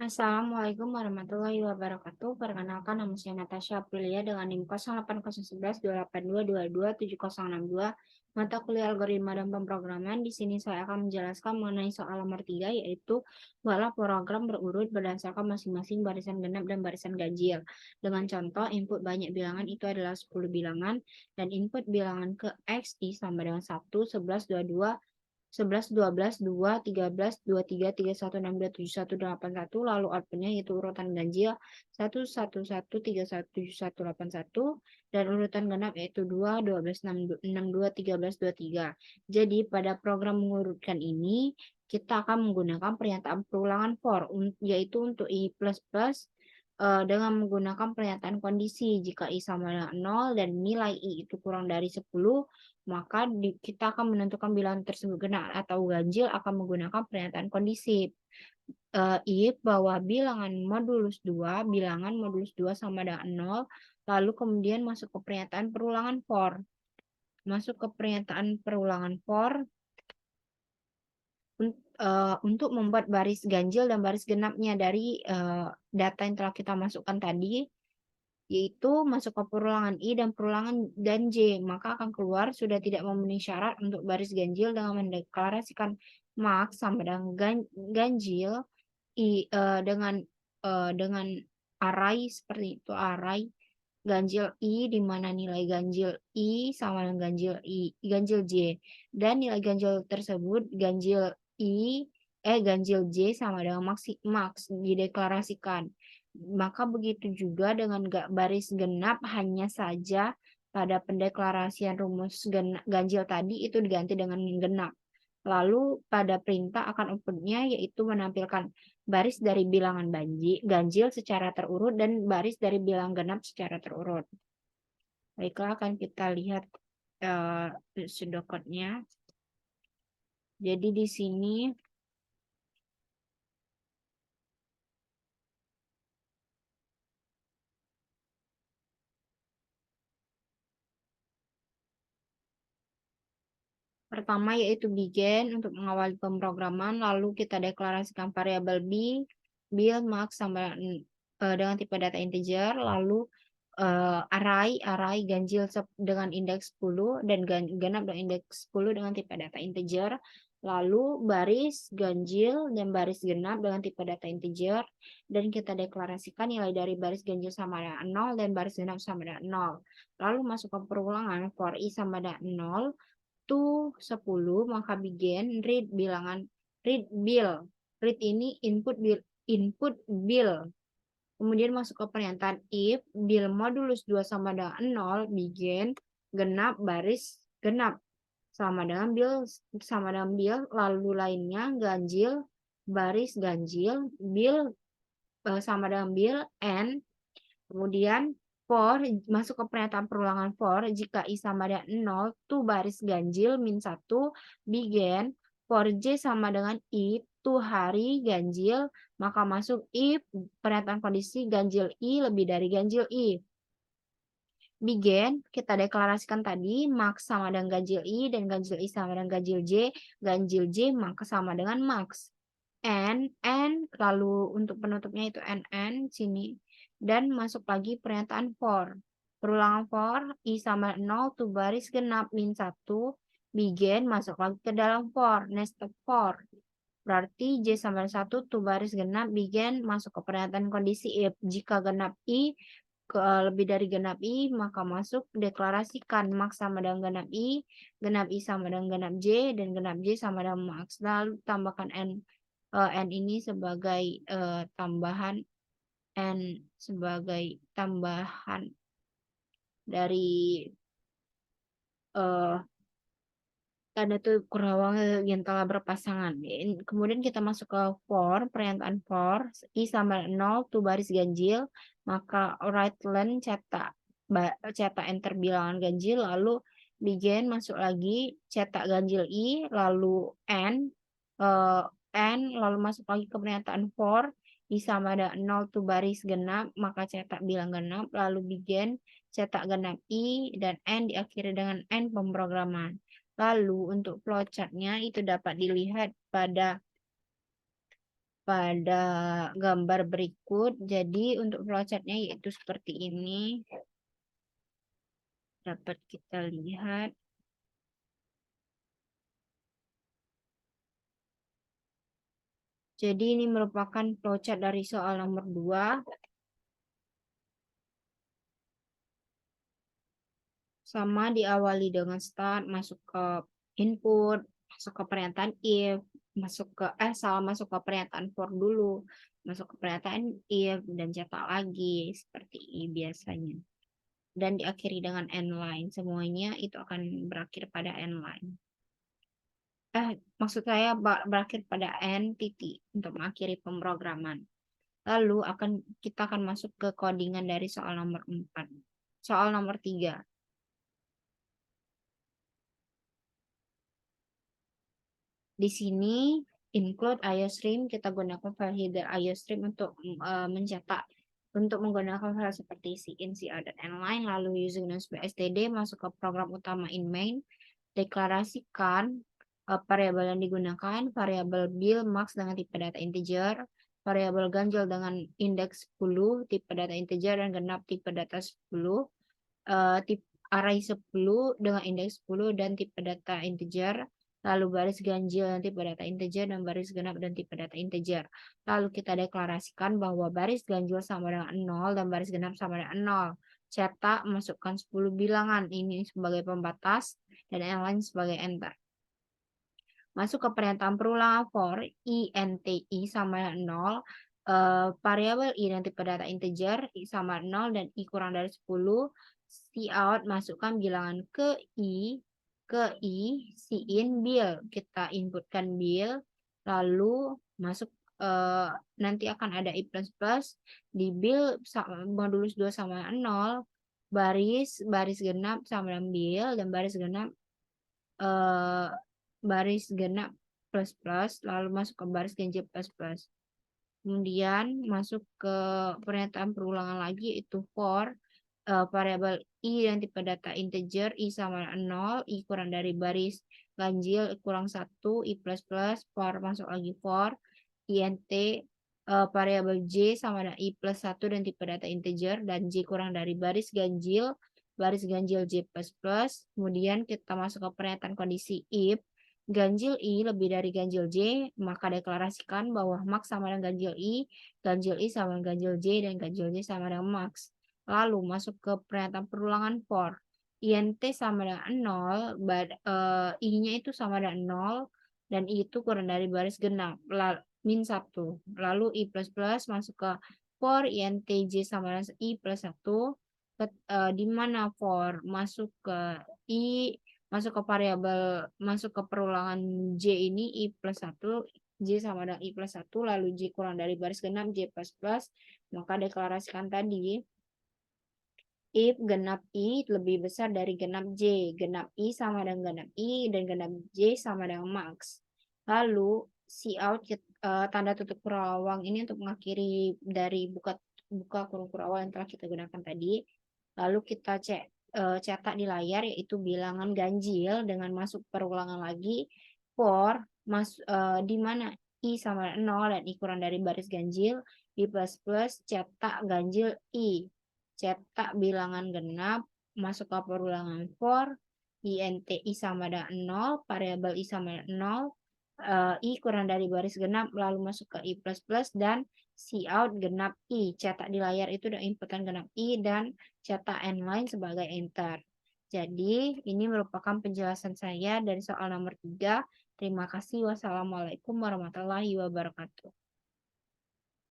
Assalamualaikum warahmatullahi wabarakatuh. Perkenalkan, nama saya Natasha Aprilia dengan NIM 08011128227062. Mata kuliah algoritma dan pemrograman. Di sini saya akan menjelaskan mengenai soal nomor 3, yaitu buatlah program berurut berdasarkan masing-masing barisan genap dan barisan ganjil. Dengan contoh, input banyak bilangan itu adalah 10 bilangan, dan input bilangan ke X, I sama dengan 1, 11, 22, 11, 12, 2, 13, 23, 31, 62, 71, 81, lalu outputnya yaitu urutan ganjil 1, 1, 1, 3, 1, 7, 1, 8, 1, dan urutan genap yaitu 2, 12, 6, 2, 13, 23. Jadi pada program mengurutkan ini, kita akan menggunakan pernyataan perulangan for, yaitu untuk I++, dengan menggunakan pernyataan kondisi. Jika I sama dengan 0 dan nilai I itu kurang dari 10, maka kita akan menentukan bilangan tersebut genap atau ganjil akan menggunakan pernyataan kondisi. If bahwa bilangan modulus 2 sama dengan 0, lalu kemudian masuk ke pernyataan perulangan for. Masuk ke pernyataan perulangan for untuk membuat baris ganjil dan baris genapnya dari data yang telah kita masukkan tadi, yaitu masuk ke perulangan I dan perulangan dan J, maka akan keluar sudah tidak memenuhi syarat untuk baris ganjil dengan mendeklarasikan max sama dengan ganjil dengan array seperti itu, array ganjil I di mana nilai ganjil I sama dengan ganjil J, dan nilai ganjil tersebut ganjil J sama dengan max dideklarasikan. Maka begitu juga dengan baris genap, hanya saja pada pendeklarasian rumus ganjil tadi itu diganti dengan genap. Lalu pada perintah akan outputnya yaitu menampilkan baris dari bilangan ganjil secara terurut dan baris dari bilangan genap secara terurut. Baiklah, akan kita lihat pseudocode-nya. Jadi di sini pertama yaitu begin untuk mengawali pemrograman, lalu kita deklarasikan variabel build max sama dengan tipe data integer, lalu array ganjil dengan indeks 10 dan genap dengan indeks 10 dengan tipe data integer, lalu baris ganjil dan baris genap dengan tipe data integer, dan kita deklarasikan nilai dari baris ganjil sama dengan 0 dan baris genap sama dengan 0. Lalu masuk ke perulangan for I sama dengan 0 to 10, maka begin read bill. Read ini input bill. Kemudian masuk ke pernyataan if bill modulus 2 sama dengan 0, begin genap baris genap sama dengan bill, lalu lainnya ganjil baris ganjil, bill sama dengan bill, and kemudian for masuk ke pernyataan perulangan for, jika I sama dengan 0 to baris ganjil min 1, begin for J sama dengan I to hari ganjil, maka masuk if pernyataan kondisi ganjil I lebih dari ganjil I. Begin kita deklarasikan tadi max sama dengan ganjil I dan ganjil I sama dengan ganjil J maka sama dengan max. And lalu untuk penutupnya itu and sini, dan masuk lagi pernyataan for. Perulangan for I sama 0 to baris genap min 1, begin masuk lagi ke dalam for, nested for. Berarti J sama 1 to baris genap, begin masuk ke pernyataan kondisi if jika genap I lebih dari genap I, maka masuk deklarasikan max sama dengan genap I sama dengan genap J, dan genap J sama dengan max. Lalu tambahkan n ini sebagai tambahan dari tanda tutup kurang yang telah berpasangan. Kemudian kita masuk ke for, pernyataan for I sama 0 to baris ganjil, maka right len cetak enter bilangan ganjil, lalu begin masuk lagi cetak ganjil I, lalu lalu masuk lagi ke pernyataan for I sama ada 0 to baris genap, maka cetak bilang genap, lalu begin cetak genap I, dan n diakhiri dengan n pemrograman. Lalu untuk flowchart-nya itu dapat dilihat pada pada gambar berikut. Jadi untuk flowchart-nya yaitu seperti ini. Dapat kita lihat. Jadi ini merupakan flowchart dari soal nomor 2. Sama diawali dengan start, masuk ke input, masuk ke pernyataan if, masuk ke pernyataan for dulu, masuk ke pernyataan if, dan cetak lagi seperti biasanya. Dan diakhiri dengan end line. Semuanya itu akan berakhir pada end line. Maksud saya berakhir pada end titik untuk mengakhiri pemrograman. Lalu kita akan masuk ke codingan dari soal nomor 4. Soal nomor 3. Di sini include IOStream, kita gunakan file header IOStream untuk mencetak, untuk menggunakan file seperti cin, cout, dan nline. Lalu using std masuk ke program utama in main, deklarasikan variabel yang digunakan, variabel bil max dengan tipe data integer, variabel ganjil dengan indeks 10, tipe data integer, dan genap tipe data 10, tipe array 10 dengan indeks 10 dan tipe data integer, lalu baris ganjil dan tipe data integer, dan baris genap dan tipe data integer. Lalu kita deklarasikan bahwa baris ganjil sama dengan 0 dan baris genap sama dengan 0. Cetak, masukkan 10 bilangan, ini sebagai pembatas dan yang lain sebagai enter. Masuk ke pernyataan perulangan for i sama dengan 0, variabel i dan tipe data integer i sama 0 dan i kurang dari 10. Cout, masukkan bilangan ke i, cin bil, kita inputkan bil, lalu masuk nanti akan ada i plus plus di bil modulus 2 sama 0, baris genap sama dengan bil, dan baris genap plus plus, lalu masuk ke baris ganjil plus plus. Kemudian masuk ke pernyataan perulangan lagi, yaitu for variabel i dan tipe data integer i sama 0, i kurang dari baris ganjil kurang 1, i plus plus, for masuk lagi for int variabel j sama dengan i plus 1 dan tipe data integer, dan j kurang dari baris ganjil j plus plus. Kemudian kita masuk ke pernyataan kondisi if ganjil i lebih dari ganjil j, maka deklarasikan bahwa max sama dengan ganjil i sama dengan ganjil j, dan ganjil j sama dengan max. Lalu masuk ke pernyataan perulangan for int sama dengan 0, i-nya itu sama dengan 0, dan i itu kurang dari baris genap, min 1. Lalu i plus plus masuk ke for int j sama dengan i plus 1, di mana for masuk ke i, masuk ke perulangan j ini i plus 1, j sama dengan i plus 1, lalu j kurang dari baris genap j plus plus, maka deklarasikan tadi if genap i lebih besar dari genap j, genap i sama dengan genap i, dan genap j sama dengan max. Lalu cout, tanda tutup kurung ini untuk mengakhiri dari buka kurung awal yang telah kita gunakan tadi. Lalu kita cetak di layar, yaitu bilangan ganjil dengan masuk perulangan lagi for di mana i sama 0 dan i kurang dari baris ganjil, i plus plus, cetak ganjil i, cetak bilangan genap, masuk ke perulangan for int i sama dengan 0, variabel i sama dengan 0, i kurang dari baris genap, lalu masuk ke i plus plus, dan cout genap i, cetak di layar itu udah inputan genap i, dan cetak nline sebagai enter. Jadi ini merupakan penjelasan saya dari soal nomor 3. Terima kasih. Wassalamualaikum warahmatullahi wabarakatuh.